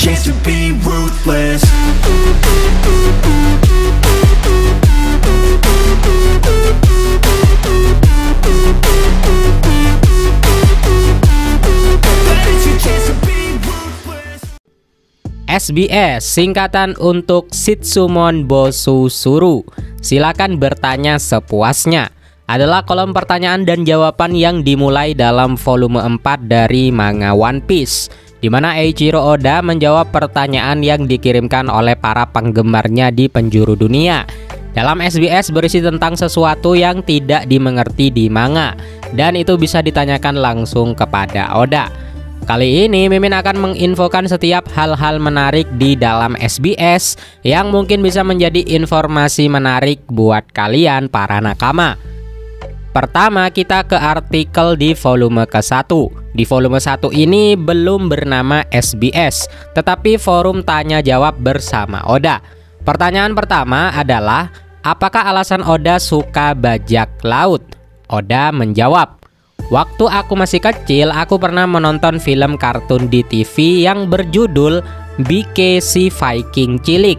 chance to be ruthless. SBS singkatan untuk Shitsumon Bosusuru. Silakan bertanya sepuasnya. Adalah kolom pertanyaan dan jawaban yang dimulai dalam volume 4 dari manga One Piece, di mana Eiichiro Oda menjawab pertanyaan yang dikirimkan oleh para penggemarnya di penjuru dunia. Dalam SBS berisi tentang sesuatu yang tidak dimengerti di manga, dan itu bisa ditanyakan langsung kepada Oda. Kali ini Mimin akan menginfokan setiap hal-hal menarik di dalam SBS yang mungkin bisa menjadi informasi menarik buat kalian para nakama. Pertama, kita ke artikel di volume ke-1. Di volume 1 ini belum bernama SBS, tetapi forum tanya jawab bersama Oda. Pertanyaan pertama adalah, apakah alasan Oda suka bajak laut? Oda menjawab, waktu aku masih kecil, aku pernah menonton film kartun di TV yang berjudul Bike si Viking Cilik.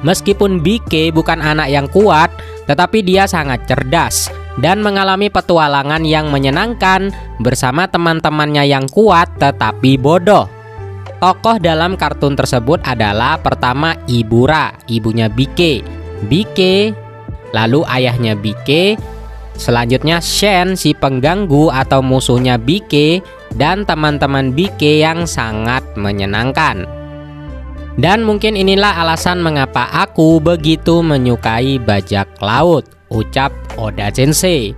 Meskipun Bike bukan anak yang kuat, tetapi dia sangat cerdas dan mengalami petualangan yang menyenangkan bersama teman-temannya yang kuat tetapi bodoh. Tokoh dalam kartun tersebut adalah pertama Ibura, ibunya Bike, lalu ayahnya Bike, selanjutnya Shen si pengganggu atau musuhnya Bike, dan teman-teman Bike yang sangat menyenangkan. Dan mungkin inilah alasan mengapa aku begitu menyukai bajak laut, ucap Oda Sensei.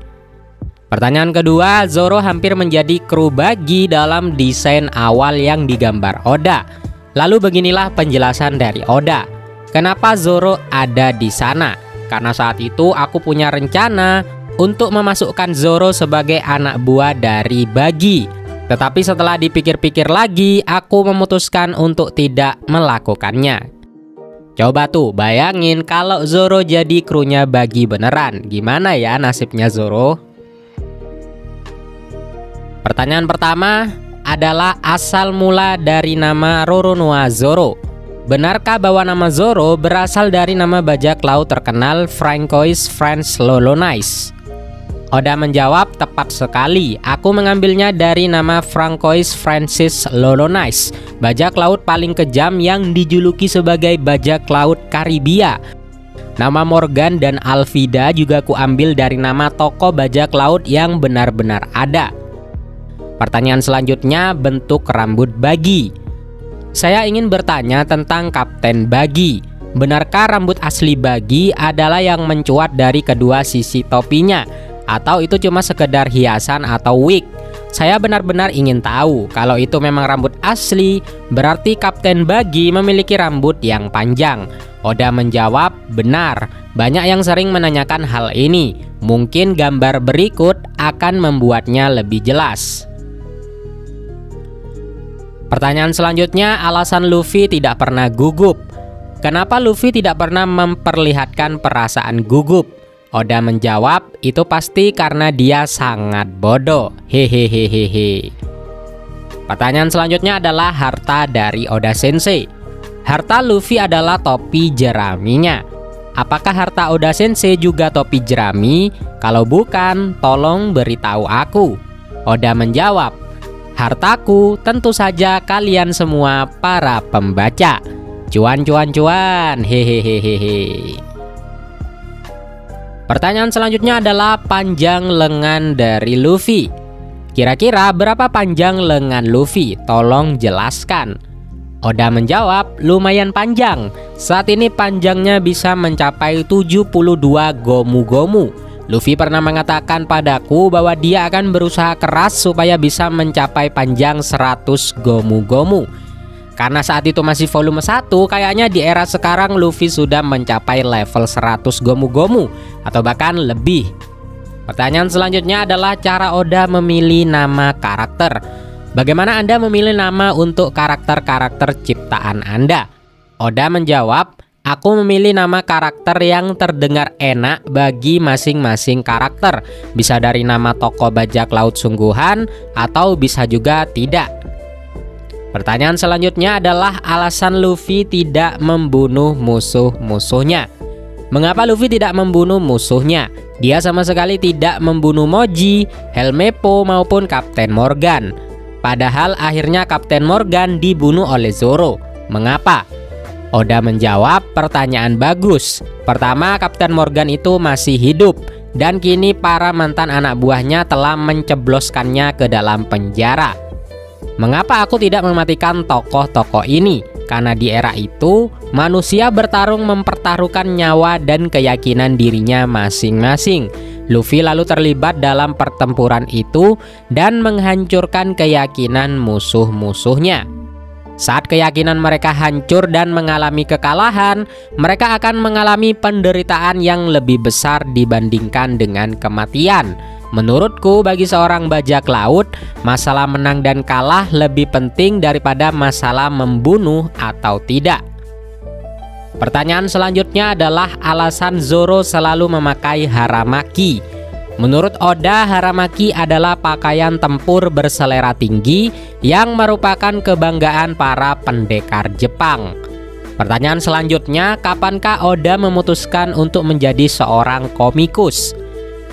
Pertanyaan kedua, Zoro hampir menjadi kru bagi dalam desain awal yang digambar Oda. Lalu beginilah penjelasan dari Oda. Kenapa Zoro ada di sana? Karena saat itu aku punya rencana untuk memasukkan Zoro sebagai anak buah dari Bagi. Tetapi setelah dipikir-pikir lagi, aku memutuskan untuk tidak melakukannya. Coba tuh bayangin kalau Zoro jadi krunya Bagi beneran. Gimana ya nasibnya Zoro? Pertanyaan pertama adalah asal mula dari nama Roronoa Zoro. Benarkah bahwa nama Zoro berasal dari nama bajak laut terkenal Francois Franz Lolognais? Oda menjawab, tepat sekali, aku mengambilnya dari nama Francois Francis Lolognais, bajak laut paling kejam yang dijuluki sebagai bajak laut Karibia. Nama Morgan dan Alvida juga kuambil dari nama tokoh bajak laut yang benar-benar ada. Pertanyaan selanjutnya, bentuk rambut Bagi. Saya ingin bertanya tentang Kapten Bagi. Benarkah rambut asli Bagi adalah yang mencuat dari kedua sisi topinya? Atau itu cuma sekedar hiasan atau wig? Saya benar-benar ingin tahu. Kalau itu memang rambut asli, berarti Kapten Bagi memiliki rambut yang panjang. Oda menjawab, benar. Banyak yang sering menanyakan hal ini. Mungkin gambar berikut akan membuatnya lebih jelas. Pertanyaan selanjutnya, alasan Luffy tidak pernah gugup. Kenapa Luffy tidak pernah memperlihatkan perasaan gugup? Oda menjawab, itu pasti karena dia sangat bodoh. Hehehehehe. Pertanyaan selanjutnya adalah harta dari Oda Sensei. Harta Luffy adalah topi jeraminya. Apakah harta Oda Sensei juga topi jerami? Kalau bukan, tolong beritahu aku. Oda menjawab, hartaku tentu saja kalian semua para pembaca. Cuan cuan cuan. Hehehehehe. Pertanyaan selanjutnya adalah panjang lengan dari Luffy. Kira-kira berapa panjang lengan Luffy? Tolong jelaskan. Oda menjawab, lumayan panjang. Saat ini panjangnya bisa mencapai 72 gomu-gomu. Luffy pernah mengatakan padaku bahwa dia akan berusaha keras supaya bisa mencapai panjang 100 gomu-gomu. Karena saat itu masih volume 1, kayaknya di era sekarang Luffy sudah mencapai level 100 gomu-gomu atau bahkan lebih. Pertanyaan selanjutnya adalah cara Oda memilih nama karakter. Bagaimana Anda memilih nama untuk karakter-karakter ciptaan Anda? Oda menjawab, aku memilih nama karakter yang terdengar enak bagi masing-masing karakter. Bisa dari nama tokoh bajak laut sungguhan atau bisa juga tidak. Pertanyaan selanjutnya adalah alasan Luffy tidak membunuh musuh-musuhnya. Mengapa Luffy tidak membunuh musuhnya? Dia sama sekali tidak membunuh Moji, Helmeppo maupun Kapten Morgan. Padahal akhirnya Kapten Morgan dibunuh oleh Zoro. Mengapa? Oda menjawab, pertanyaan bagus. Pertama, Kapten Morgan itu masih hidup dan kini para mantan anak buahnya telah mencebloskannya ke dalam penjara. Mengapa aku tidak mematikan tokoh-tokoh ini? Karena di era itu, manusia bertarung mempertaruhkan nyawa dan keyakinan dirinya masing-masing. Luffy lalu terlibat dalam pertempuran itu dan menghancurkan keyakinan musuh-musuhnya. Saat keyakinan mereka hancur dan mengalami kekalahan, mereka akan mengalami penderitaan yang lebih besar dibandingkan dengan kematian. Menurutku, bagi seorang bajak laut, masalah menang dan kalah lebih penting daripada masalah membunuh atau tidak. Pertanyaan selanjutnya adalah alasan Zoro selalu memakai haramaki. Menurut Oda, haramaki adalah pakaian tempur berselera tinggi yang merupakan kebanggaan para pendekar Jepang. Pertanyaan selanjutnya, kapankah Oda memutuskan untuk menjadi seorang komikus?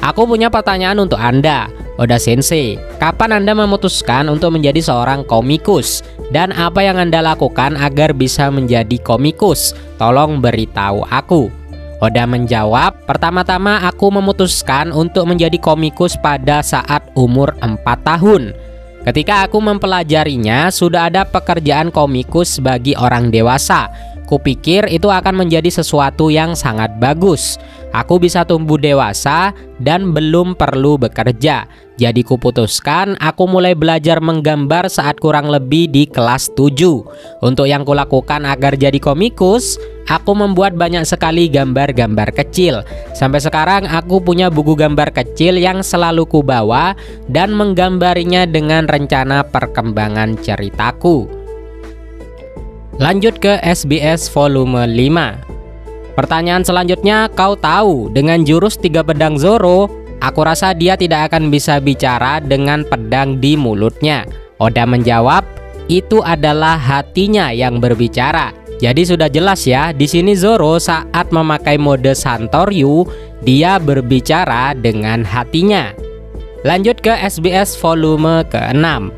Aku punya pertanyaan untuk Anda, Oda Sensei. Kapan Anda memutuskan untuk menjadi seorang komikus? Dan apa yang Anda lakukan agar bisa menjadi komikus? Tolong beritahu aku. Oda menjawab, pertama-tama aku memutuskan untuk menjadi komikus pada saat umur 4 tahun. Ketika aku mempelajarinya, sudah ada pekerjaan komikus bagi orang dewasa. Kupikir itu akan menjadi sesuatu yang sangat bagus. Aku bisa tumbuh dewasa dan belum perlu bekerja. Jadi kuputuskan aku mulai belajar menggambar saat kurang lebih di kelas 7. Untuk yang kulakukan agar jadi komikus, aku membuat banyak sekali gambar-gambar kecil. Sampai sekarang aku punya buku gambar kecil yang selalu kubawa dan menggambarinya dengan rencana perkembangan ceritaku. Lanjut ke SBS volume 5. Pertanyaan selanjutnya, kau tahu dengan jurus 3 pedang Zoro, aku rasa dia tidak akan bisa bicara dengan pedang di mulutnya. Oda menjawab, itu adalah hatinya yang berbicara. Jadi sudah jelas ya, di sini Zoro saat memakai mode Santoryu, dia berbicara dengan hatinya. Lanjut ke SBS volume ke-6.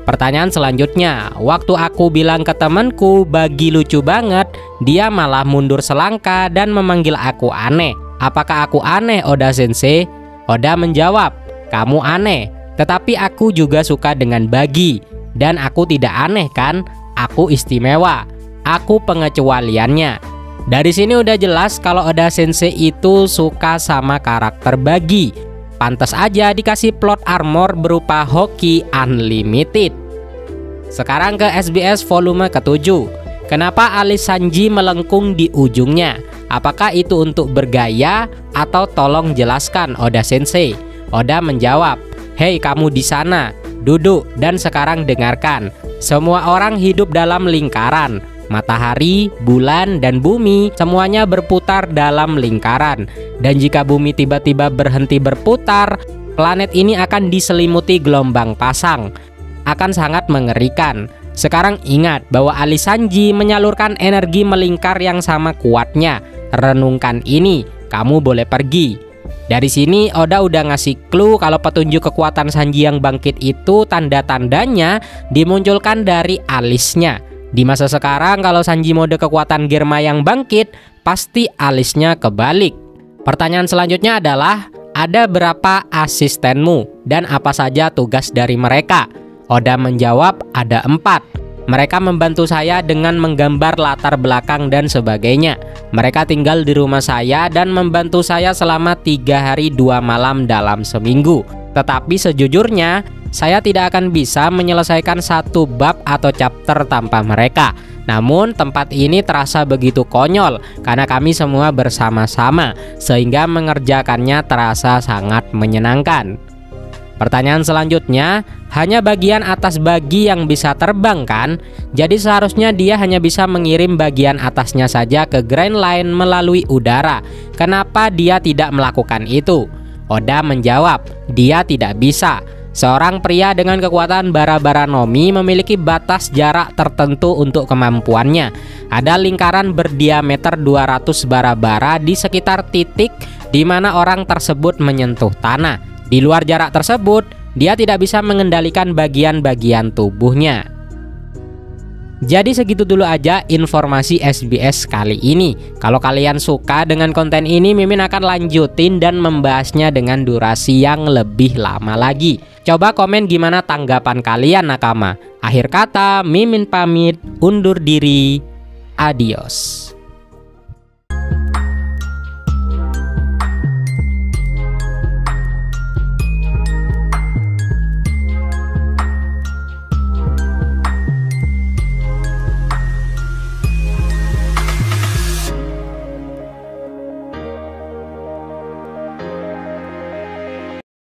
Pertanyaan selanjutnya, waktu aku bilang ke temanku bagi lucu banget, dia malah mundur selangkah dan memanggil aku aneh. Apakah aku aneh, Oda Sensei? Oda menjawab, kamu aneh, tetapi aku juga suka dengan bagi. Dan aku tidak aneh kan? Aku istimewa. Aku pengecualiannya. Dari sini udah jelas kalau Oda Sensei itu suka sama karakter bagi. Pantas aja dikasih plot armor berupa Hoki Unlimited. Sekarang ke SBS volume ke-7. Kenapa alis Sanji melengkung di ujungnya? Apakah itu untuk bergaya atau tolong jelaskan, Oda Sensei? Oda menjawab, hei kamu di sana, duduk dan sekarang dengarkan. Semua orang hidup dalam lingkaran. Matahari, bulan, dan bumi semuanya berputar dalam lingkaran. Dan jika bumi tiba-tiba berhenti berputar, planet ini akan diselimuti gelombang pasang. Akan sangat mengerikan. Sekarang ingat bahwa alis Sanji menyalurkan energi melingkar yang sama kuatnya. Renungkan ini, kamu boleh pergi. Dari sini Oda udah ngasih clue kalau petunjuk kekuatan Sanji yang bangkit itu tanda-tandanya dimunculkan dari alisnya. Di masa sekarang kalau Sanji mode kekuatan Germa yang bangkit, pasti alisnya kebalik. Pertanyaan selanjutnya adalah, ada berapa asistenmu dan apa saja tugas dari mereka? Oda menjawab, ada 4. Mereka membantu saya dengan menggambar latar belakang dan sebagainya. Mereka tinggal di rumah saya dan membantu saya selama 3 hari 2 malam dalam seminggu. Tetapi sejujurnya, saya tidak akan bisa menyelesaikan satu bab atau chapter tanpa mereka. Namun tempat ini terasa begitu konyol karena kami semua bersama-sama, sehingga mengerjakannya terasa sangat menyenangkan. Pertanyaan selanjutnya, hanya bagian atas bagi yang bisa terbang kan? Jadi seharusnya dia hanya bisa mengirim bagian atasnya saja ke Grand Line melalui udara. Kenapa dia tidak melakukan itu? Oda menjawab, dia tidak bisa. Seorang pria dengan kekuatan bara-bara-nomi memiliki batas jarak tertentu untuk kemampuannya. Ada lingkaran berdiameter 200 bara-bara di sekitar titik di mana orang tersebut menyentuh tanah. Di luar jarak tersebut, dia tidak bisa mengendalikan bagian-bagian tubuhnya. Jadi segitu dulu aja informasi SBS kali ini. Kalau kalian suka dengan konten ini, Mimin akan lanjutin dan membahasnya dengan durasi yang lebih lama lagi. Coba komen gimana tanggapan kalian nakama. Akhir kata, Mimin pamit undur diri. Adios.